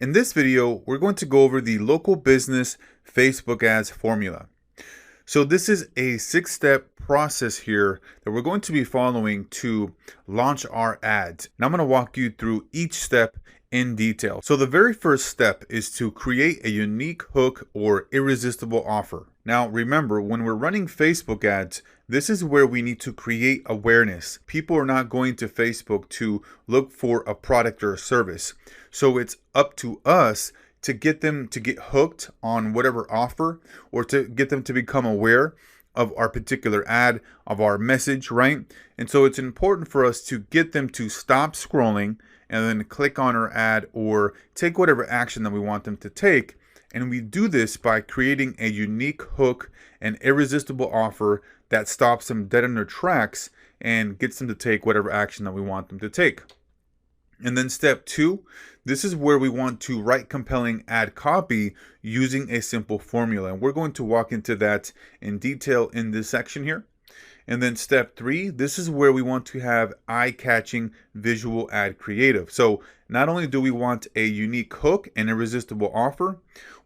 In this video, we're going to go over the local business Facebook ads formula. So this is a 6-step process here that we're going to be following to launch our ads. Now I'm going to walk you through each step in detail. So the very first step is to create a unique hook or irresistible offer. Now remember, when we're running Facebook ads, this is where we need to create awareness. People are not going to Facebook to look for a product or a service. So it's up to us to get them to get hooked on whatever offer, or to get them to become aware of our particular ad, of our message, right? And so it's important for us to get them to stop scrolling and then click on our ad or take whatever action that we want them to take. And we do this by creating a unique hook, an irresistible offer that stops them dead in their tracks and gets them to take whatever action that we want them to take. And then step 2, this is where we want to write compelling ad copy using a simple formula. And we're going to walk into that in detail in this section here. And then step 3, this is where we want to have eye-catching visual ad creative. So not only do we want a unique hook and irresistible offer,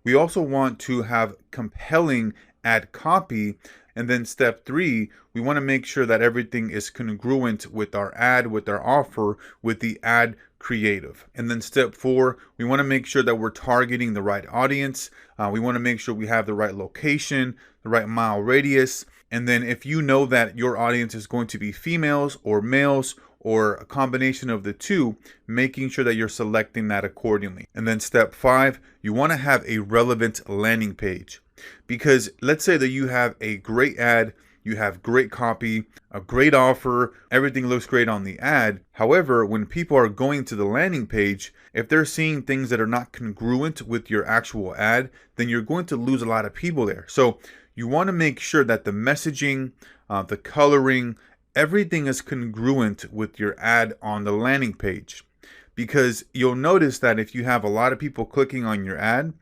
we also want to have compelling ad copy. And then step 3, we want to make sure that everything is congruent with our ad, with our offer, with the ad creative. And then step 4, we want to make sure that we're targeting the right audience. We want to make sure we have the right location, the right mile radius. And then if you know that your audience is going to be females or males, or a combination of the two, making sure that you're selecting that accordingly. And then step 5, you want to have a relevant landing page. Because let's say that you have a great ad, you have great copy, a great offer, everything looks great on the ad. However, when people are going to the landing page, if they're seeing things that are not congruent with your actual ad, then you're going to lose a lot of people there. So you want to make sure that the messaging, the coloring, everything is congruent with your ad on the landing page. Because you'll notice that if you have a lot of people clicking on your ad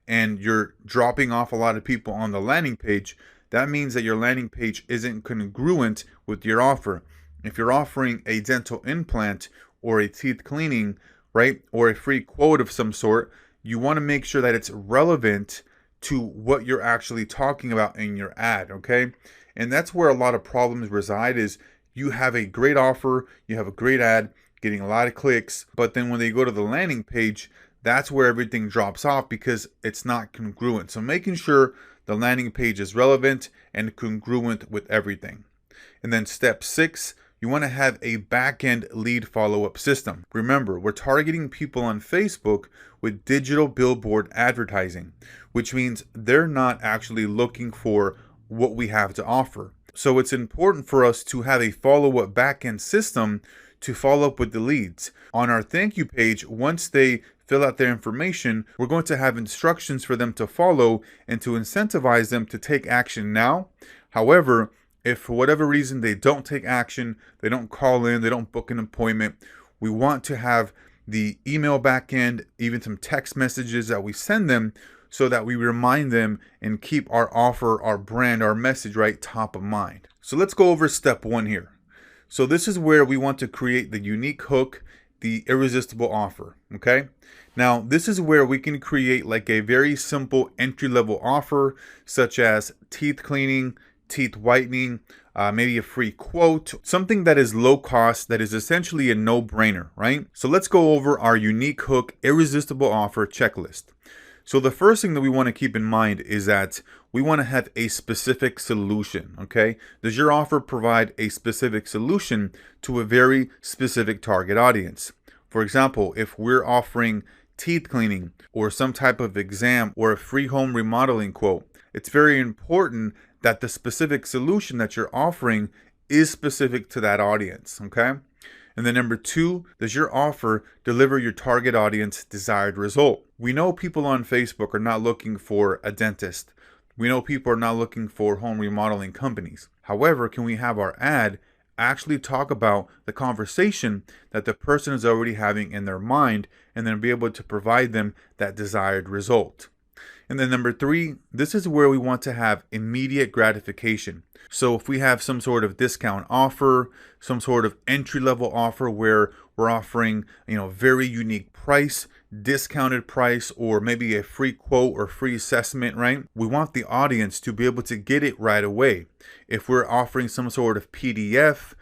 and you're dropping off a lot of people on the landing page, that means that your landing page isn't congruent with your offer. If you're offering a dental implant or a teeth cleaning, right, or a free quote of some sort, you want to make sure that it's relevant to what you're actually talking about in your ad, okay? And that's where a lot of problems reside. Is you have a great offer, you have a great ad, getting a lot of clicks, but then when they go to the landing page, that's where everything drops off because it's not congruent. So making sure the landing page is relevant and congruent with everything. And then step 6, you want to have a back-end lead follow-up system. Remember, we're targeting people on Facebook with digital billboard advertising, which means they're not actually looking for what we have to offer. So it's important for us to have a follow-up back-end system to follow up with the leads. On our thank you page, once they fill out their information, we're going to have instructions for them to follow and to incentivize them to take action now. However, if for whatever reason they don't take action, they don't call in, they don't book an appointment, we want to have the email backend, even some text messages that we send them, so that we remind them and keep our offer, our brand, our message right top of mind. So let's go over step 1 here. So this is where we want to create the unique hook, the irresistible offer, okay? Now, this is where we can create like a very simple entry-level offer, such as teeth cleaning, teeth whitening, maybe a free quote, something that is low cost, that is essentially a no-brainer, right? So let's go over our unique hook, irresistible offer checklist. So the first thing that we want to keep in mind is that we want to have a specific solution, okay? Does your offer provide a specific solution to a very specific target audience? For example, if we're offering teeth cleaning or some type of exam or a free home remodeling quote, it's very important that the specific solution that you're offering is specific to that audience, okay? And then number 2, does your offer deliver your target audience desired result? We know people on Facebook are not looking for a dentist. We know people are not looking for home remodeling companies. However, can we have our ad actually talk about the conversation that the person is already having in their mind, and then be able to provide them that desired result? And then number 3, this is where we want to have immediate gratification. So if we have some sort of discount offer, some sort of entry-level offer where we're offering, very unique price, discounted price or maybe a free quote or free assessment, right? We want the audience to be able to get it right away. If we're offering some sort of PDF,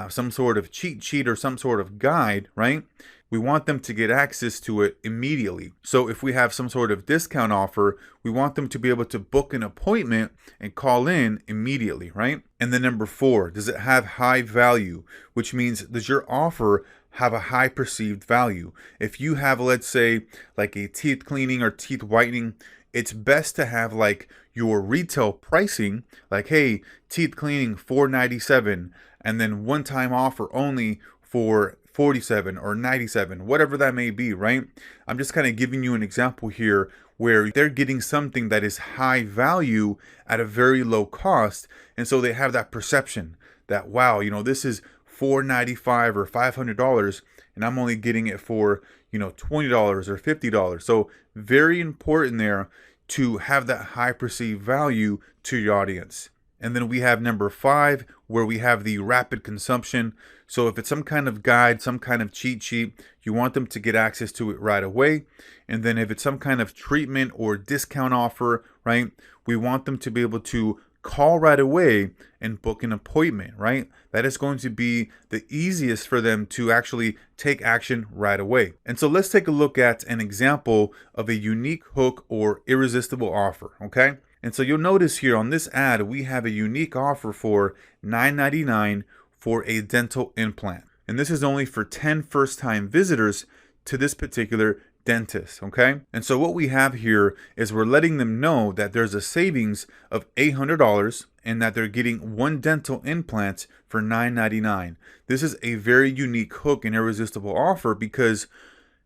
some sort of cheat sheet or some sort of guide, right? We want them to get access to it immediately. So if we have some sort of discount offer, we want them to be able to book an appointment and call in immediately, right? And then number 4, does it have high value? Which means, does your offer have a high perceived value? If you have, let's say, like a teeth cleaning or teeth whitening, it's best to have like your retail pricing, like, hey, teeth cleaning $4.97, and then one-time offer only for $47 or $97, whatever that may be, right? I'm just kind of giving you an example here where they're getting something that is high value at a very low cost. And so they have that perception that, wow, this is $4.95 or $500, and I'm only getting it for, $20 or $50. So very important there to have that high perceived value to your audience. And then we have number 5, where we have the rapid consumption. So if it's some kind of guide, some kind of cheat sheet, you want them to get access to it right away. And then if it's some kind of treatment or discount offer, right, we want them to be able to call right away and book an appointment, right? That is going to be the easiest for them to actually take action right away. And so let's take a look at an example of a unique hook or irresistible offer, okay? And so you'll notice here on this ad, we have a unique offer for $9.99 for a dental implant. And this is only for 10 first-time visitors to this particular dentist, okay? And so what we have here is we're letting them know that there's a savings of $800 and that they're getting 1 dental implant for $9.99. This is a very unique hook and irresistible offer because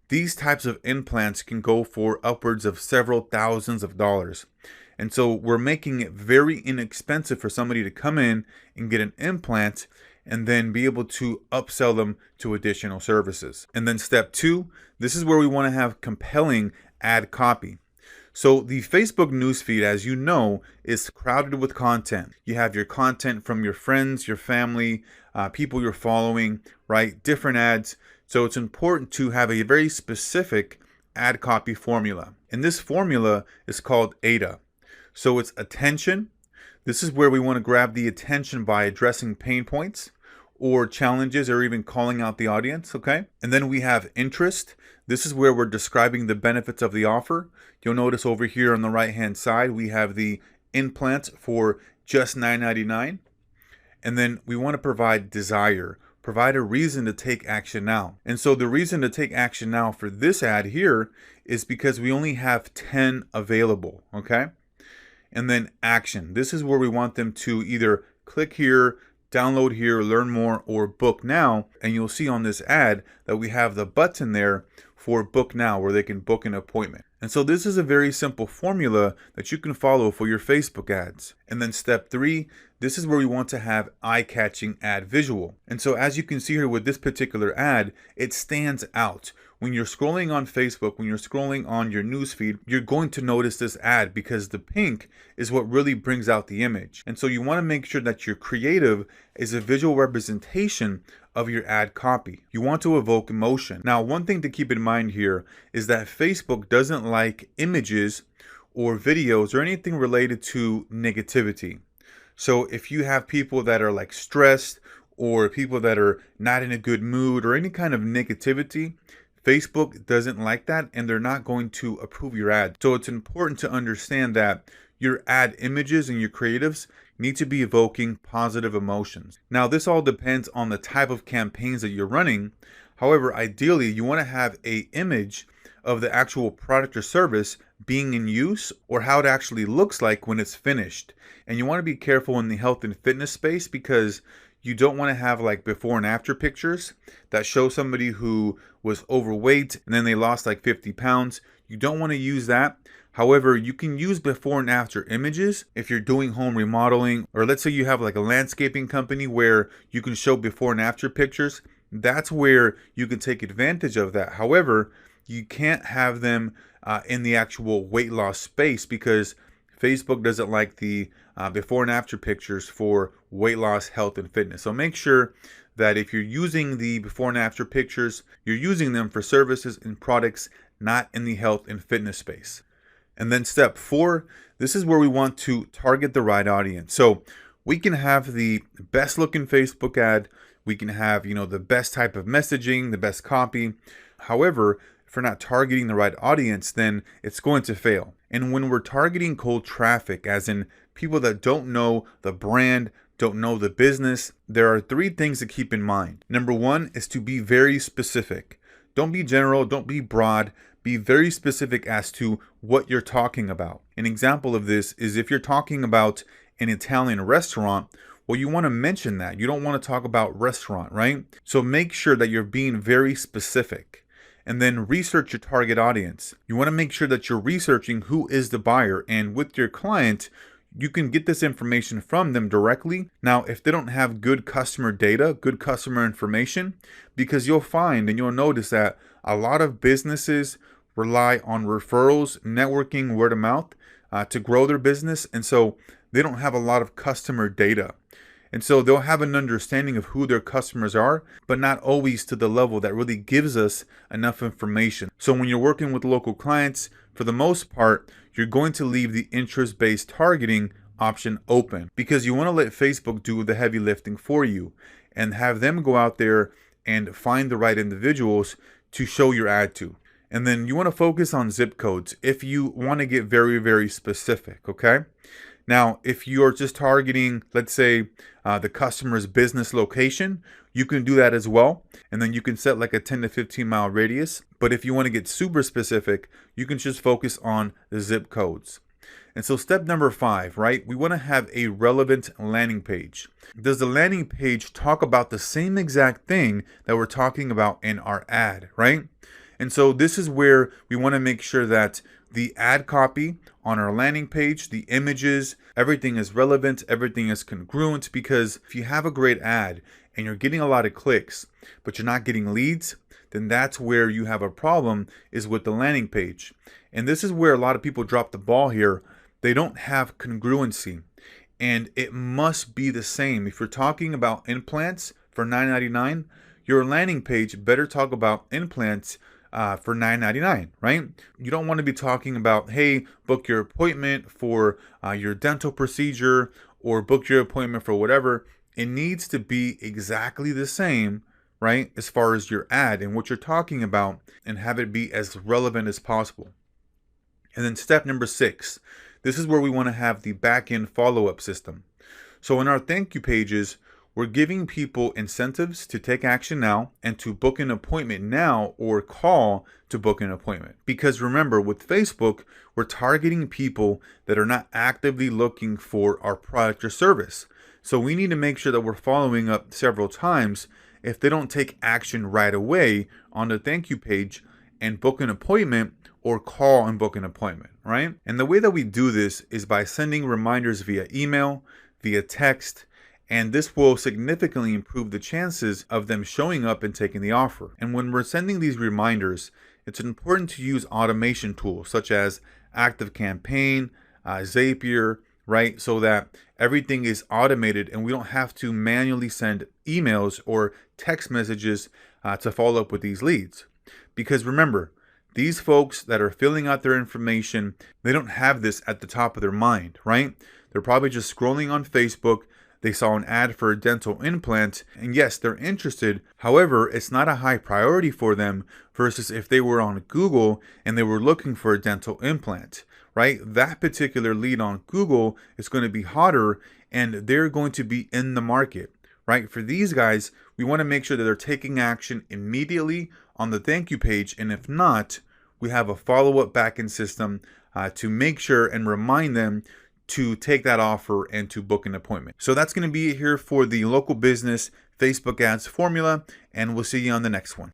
these types of implants can go for upwards of several thousands of dollars. And so we're making it very inexpensive for somebody to come in and get an implant and then be able to upsell them to additional services. And then step 2, this is where we want to have compelling ad copy. So the Facebook newsfeed, as you know, is crowded with content. You have your content from your friends, your family, people you're following, right? Different ads. So it's important to have a very specific ad copy formula. And this formula is called ADA. So it's attention. This is where we want to grab the attention by addressing pain points or challenges or even calling out the audience, okay? And then we have interest. This is where we're describing the benefits of the offer. You'll notice over here on the right-hand side, we have the implant for just $9.99. And then we want to provide desire, provide a reason to take action now. And so the reason to take action now for this ad here is because we only have 10 available, okay? And then action. This is where we want them to either click here, download here, learn more, or book now. And you'll see on this ad that we have the button there for book now, where they can book an appointment. And so this is a very simple formula that you can follow for your Facebook ads. And then step 3, this is where we want to have eye-catching ad visual. And so as you can see here with this particular ad, it stands out. When you're scrolling on Facebook, when you're scrolling on your newsfeed, you're going to notice this ad because the pink is what really brings out the image. And so you want to make sure that your creative is a visual representation of your ad copy. You want to evoke emotion. Now, one thing to keep in mind here is that Facebook doesn't like images or videos or anything related to negativity. So if you have people that are like stressed or people that are not in a good mood or any kind of negativity, Facebook doesn't like that and they're not going to approve your ad. So it's important to understand that your ad images and your creatives need to be evoking positive emotions. Now, this all depends on the type of campaigns that you're running. However, ideally, you want to have an image of the actual product or service being in use or how it actually looks like when it's finished. And you want to be careful in the health and fitness space because you don't want to have like before and after pictures that show somebody who was overweight and then they lost like 50 pounds. You don't want to use that. However, you can use before and after images if you're doing home remodeling, or let's say you have like a landscaping company where you can show before and after pictures. That's where you can take advantage of that. However, you can't have them in the actual weight loss space because Facebook doesn't like the before and after pictures for weight loss, health, and fitness. So make sure that if you're using the before and after pictures, you're using them for services and products, not in the health and fitness space. And then step 4, this is where we want to target the right audience. So we can have the best looking Facebook ad. We can have, the best type of messaging, the best copy. However, if we're not targeting the right audience, then it's going to fail. And when we're targeting cold traffic, as in people that don't know the brand, don't know the business, there are 3 things to keep in mind. Number 1 is to be very specific. Don't be general, don't be broad. Be very specific as to what you're talking about. An example of this is if you're talking about an Italian restaurant, well, you want to mention that. You don't want to talk about restaurant, right? So make sure that you're being very specific. And then research your target audience. You want to make sure that you're researching who is the buyer. And with your client, you can get this information from them directly. Now, if they don't have good customer data, good customer information, because you'll find and you'll notice that a lot of businesses rely on referrals, networking, word of mouth to grow their business. And so they don't have a lot of customer data. And so they'll have an understanding of who their customers are, but not always to the level that really gives us enough information. So when you're working with local clients, for the most part, you're going to leave the interest-based targeting option open because you want to let Facebook do the heavy lifting for you and have them go out there and find the right individuals to show your ad to. And then you want to focus on zip codes if you want to get very, very specific, okay? Now, if you're just targeting, let's say, the customer's business location, you can do that as well. And then you can set like a 10 to 15 mile radius. But if you want to get super specific, you can just focus on the zip codes. And so step number 5, right? We want to have a relevant landing page. Does the landing page talk about the same exact thing that we're talking about in our ad, right? And so this is where we want to make sure that the ad copy on our landing page, the images, everything is relevant, everything is congruent, because if you have a great ad and you're getting a lot of clicks, but you're not getting leads, then that's where you have a problem, is with the landing page. And this is where a lot of people drop the ball here. They don't have congruency, and it must be the same. If you're talking about implants for $9.99, your landing page better talk about implants for $9.99, right? You don't want to be talking about, hey, book your appointment for your dental procedure or book your appointment for whatever. It needs to be exactly the same, right, as far as your ad and what you're talking about, and have it be as relevant as possible. And then step number 6, this is where we want to have the back-end follow-up system. So in our thank you pages, we're giving people incentives to take action now and to book an appointment now or call to book an appointment. Because remember, with Facebook, we're targeting people that are not actively looking for our product or service. So we need to make sure that we're following up several times. If they don't take action right away on the thank you page and book an appointment or call and book an appointment, right? And the way that we do this is by sending reminders via email, via text, and this will significantly improve the chances of them showing up and taking the offer. And when we're sending these reminders, it's important to use automation tools such as ActiveCampaign, Zapier, right? So that everything is automated and we don't have to manually send emails or text messages to follow up with these leads. Because remember, these folks that are filling out their information, they don't have this at the top of their mind, right? They're probably just scrolling on Facebook. They saw an ad for a dental implant, and yes, they're interested. However, it's not a high priority for them versus if they were on Google and they were looking for a dental implant, right? That particular lead on Google is going to be hotter and they're going to be in the market, right? For these guys, we want to make sure that they're taking action immediately on the thank you page. And if not, we have a follow-up backend system to make sure and remind them to take that offer and to book an appointment. So that's going to be it here for the local business Facebook ads formula, and we'll see you on the next one.